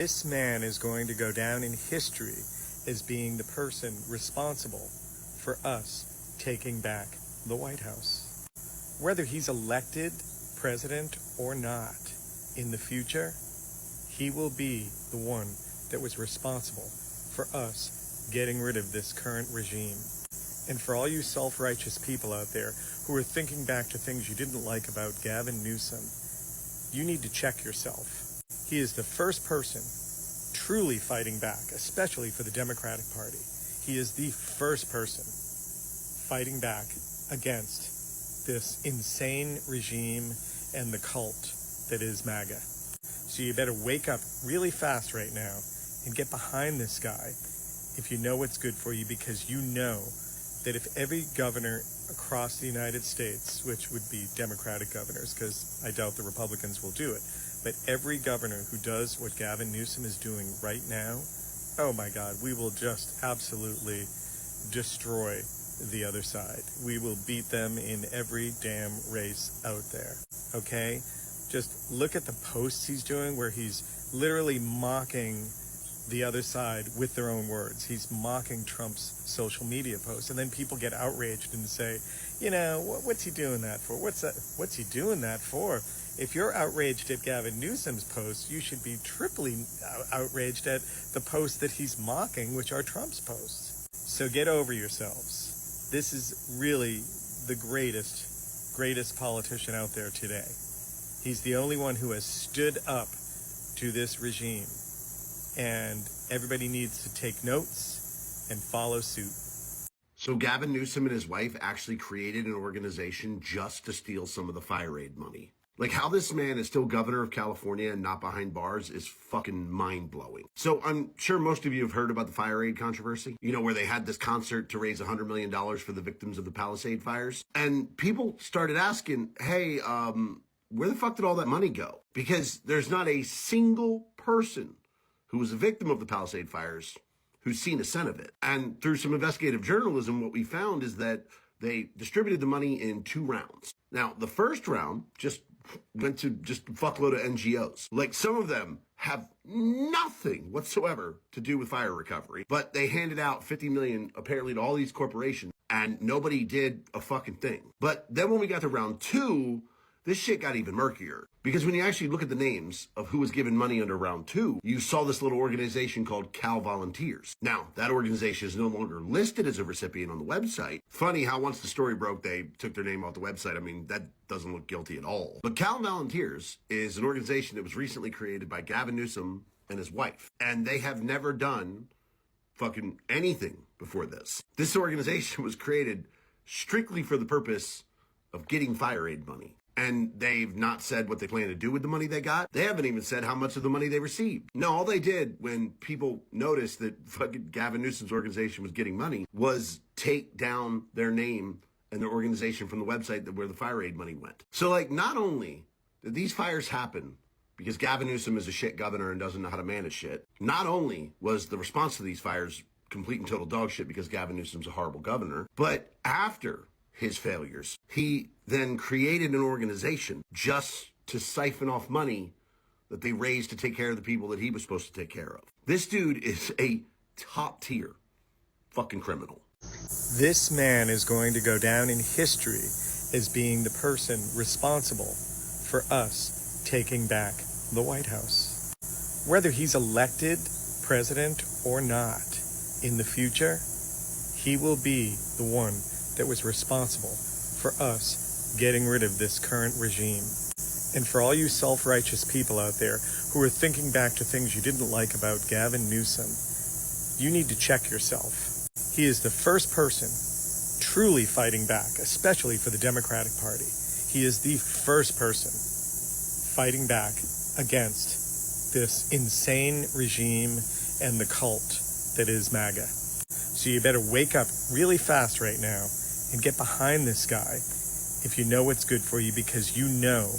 This man is going to go down in history as being the person responsible for us taking back the White House. Whether he's elected president or not in the future, he will be the one that was responsible for us getting rid of this current regime. And for all you self-righteous people out there who are thinking back to things you didn't like about Gavin Newsom, you need to check yourself. He is the first person truly fighting back, especially for the Democratic Party. He is the first person fighting back against this insane regime and the cult that is MAGA. So you better wake up really fast right now and get behind this guy if you know what's good for you, because you know that if every governor across the United States, which would be Democratic governors, because I doubt the Republicans will do it, but every governor who does what Gavin Newsom is doing right now, oh my God, we will just absolutely destroy the other side. We will beat them in every damn race out there, okay? Just look at the posts he's doing where he's literally mocking the other side with their own words. He's mocking Trump's social media posts, and then people get outraged and say, you know, what's he doing that for? What's he doing that for? If you're outraged at Gavin Newsom's posts, you should be triply outraged at the posts that he's mocking, which are Trump's posts. So get over yourselves. This is really the greatest politician out there today. He's the only one who has stood up to this regime. And everybody needs to take notes and follow suit. So Gavin Newsom and his wife actually created an organization just to steal some of the fire aid money. Like, how this man is still governor of California and not behind bars is fucking mind-blowing. So I'm sure most of you have heard about the fire aid controversy, you know, where they had this concert to raise $100 million for the victims of the Palisade fires. And people started asking, hey, where the fuck did all that money go? Because there's not a single person who was a victim of the Palisade fires who's seen a cent of it. And through some investigative journalism, what we found is that they distributed the money in 2 rounds. Now, the first round just went to just a fuckload of NGOs. Like, some of them have nothing whatsoever to do with fire recovery, but they handed out $50 million apparently to all these corporations, and nobody did a fucking thing. But then when we got to round 2, this shit got even murkier. Because when you actually look at the names of who was given money under round 2, you saw this little organization called Cal Volunteers. Now, that organization is no longer listed as a recipient on the website. Funny how once the story broke, they took their name off the website. I mean, that doesn't look guilty at all. But Cal Volunteers is an organization that was recently created by Gavin Newsom and his wife. And they have never done fucking anything before this. This organization was created strictly for the purpose of getting fire aid money. And they've not said what they plan to do with the money they got. They haven't even said how much of the money they received. No, all they did when people noticed that fucking Gavin Newsom's organization was getting money was take down their name and their organization from the website where the fire aid money went. So, like, not only did these fires happen because Gavin Newsom is a shit governor and doesn't know how to manage shit, not only was the response to these fires complete and total dog shit because Gavin Newsom's a horrible governor, but after his failures, he then created an organization just to siphon off money that they raised to take care of the people that he was supposed to take care of. This dude is a top tier fucking criminal. This man is going to go down in history as being the person responsible for us taking back the White House. Whether he's elected president or not in the future, he will be the one that was responsible for us getting rid of this current regime. And for all you self-righteous people out there who are thinking back to things you didn't like about Gavin Newsom, you need to check yourself. He is the first person truly fighting back, especially for the Democratic Party. He is the first person fighting back against this insane regime and the cult that is MAGA. So you better wake up really fast right now and get behind this guy if you know what's good for you, because you know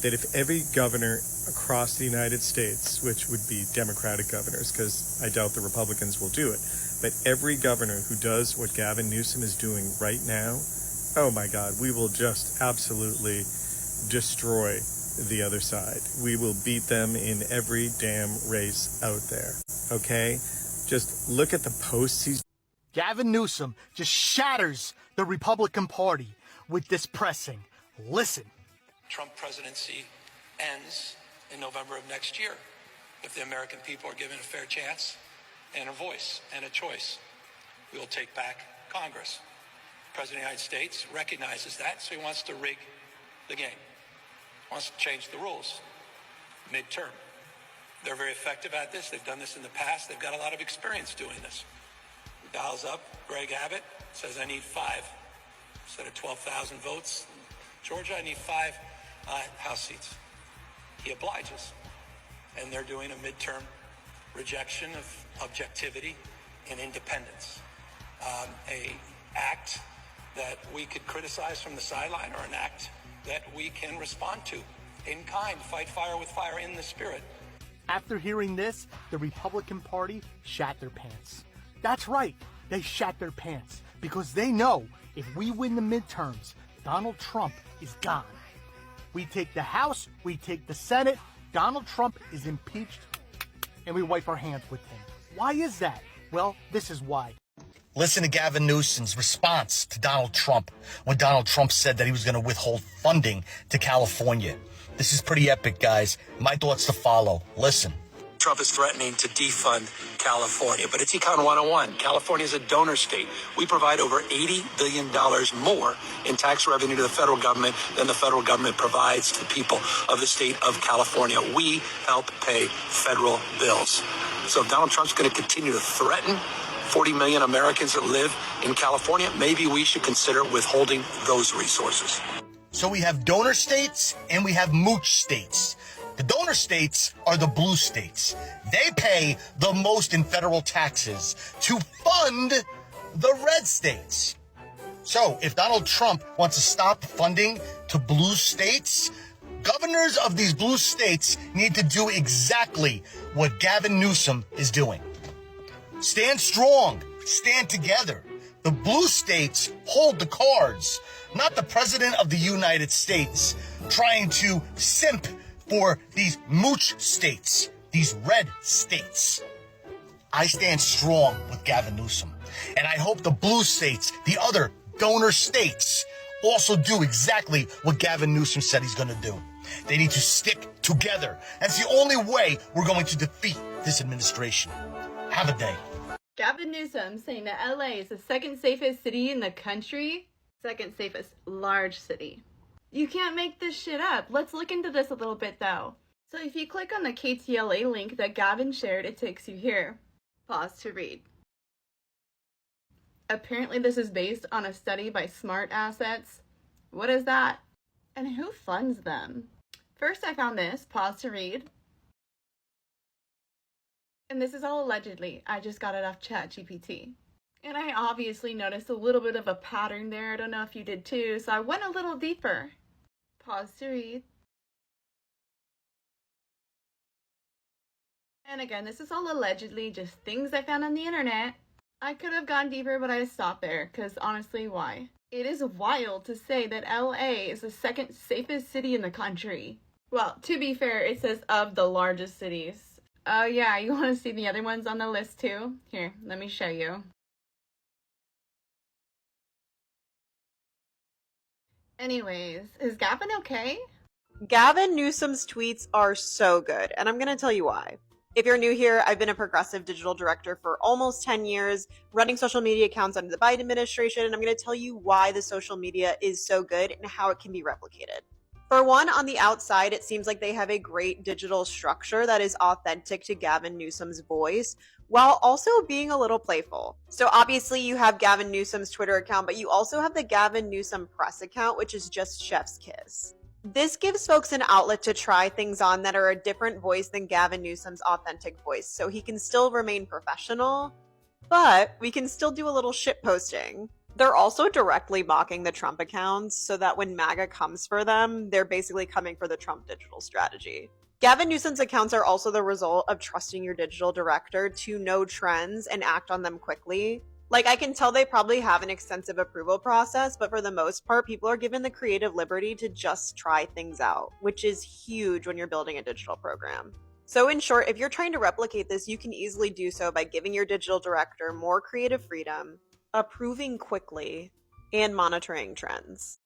that if every governor across the United States, which would be Democratic governors, because I doubt the Republicans will do it, but every governor who does what Gavin Newsom is doing right now, oh my God, we will just absolutely destroy the other side. We will beat them in every damn race out there. Okay? Just look at the posts he's... Gavin Newsom just shatters the Republican Party with this pressing. Listen. Trump presidency ends in November of next year if the American people are given a fair chance and a voice and a choice. We will take back Congress. The President of the United States recognizes that, so he wants to rig the game. He wants to change the rules midterm. They're very effective at this. They've done this in the past. They've got a lot of experience doing this. He dials up Greg Abbott, says, I need 5. Instead of 12,000 votes, Georgia, I need 5 House seats. He obliges. And they're doing a midterm rejection of objectivity and independence. A act that we could criticize from the sideline, or an act that we can respond to in kind, fight fire with fire in the spirit. After hearing this, the Republican Party shat their pants. That's right, they shat their pants because they know if we win the midterms, Donald Trump is gone. We take the House, we take the Senate, Donald Trump is impeached, and we wipe our hands with him. Why is that? Well, this is why. Listen to Gavin Newsom's response to Donald Trump when Donald Trump said that he was going to withhold funding to California. This is pretty epic, guys. My thoughts to follow. Listen. Trump is threatening to defund California, but it's Econ 101. California is a donor state. We provide over $80 billion more in tax revenue to the federal government than the federal government provides to the people of the state of California. We help pay federal bills. So if Donald Trump's going to continue to threaten 40 million Americans that live in California, maybe we should consider withholding those resources. So we have donor states and we have mooch states. The donor states are the blue states. They pay the most in federal taxes to fund the red states. So if Donald Trump wants to stop funding to blue states, governors of these blue states need to do exactly what Gavin Newsom is doing. Stand strong. Stand together. The blue states hold the cards, not the president of the United States trying to simp for these mooch states, these red states. I stand strong with Gavin Newsom, and I hope the blue states, the other donor states, also do exactly what Gavin Newsom said he's going to do. They need to stick together. That's the only way we're going to defeat this administration. Have a day. Gavin Newsom saying that LA is the second safest city in the country. Second safest large city. You can't make this shit up. Let's look into this a little bit though. So if you click on the KTLA link that Gavin shared, it takes you here. Pause to read. Apparently this is based on a study by Smart Assets. What is that? And who funds them? First I found this. Pause to read. And this is all allegedly. I just got it off ChatGPT. And I obviously noticed a little bit of a pattern there. I don't know if you did too. So I went a little deeper. Pause to read. And again, this is all allegedly just things I found on the internet. I could have gone deeper, but I just stopped there. Because honestly, why? It is wild to say that LA is the second safest city in the country. Well, to be fair, it says of the largest cities. Oh yeah, you want to see the other ones on the list too? Here, let me show you. Anyways, is Gavin okay? Gavin Newsom's tweets are so good, and I'm going to tell you why. If you're new here, I've been a progressive digital director for almost 10 years, running social media accounts under the Biden administration, and I'm going to tell you why the social media is so good and how it can be replicated. For one, on the outside, it seems like they have a great digital structure that is authentic to Gavin Newsom's voice, while also being a little playful. So obviously you have Gavin Newsom's Twitter account, but you also have the Gavin Newsom press account, which is just chef's kiss. This gives folks an outlet to try things on that are a different voice than Gavin Newsom's authentic voice, so he can still remain professional, but we can still do a little shit posting. They're also directly mocking the Trump accounts so that when MAGA comes for them, they're basically coming for the Trump digital strategy. Gavin Newsom's accounts are also the result of trusting your digital director to know trends and act on them quickly. Like, I can tell they probably have an extensive approval process, but for the most part, people are given the creative liberty to just try things out, which is huge when you're building a digital program. So in short, if you're trying to replicate this, you can easily do so by giving your digital director more creative freedom, approving quickly, and monitoring trends.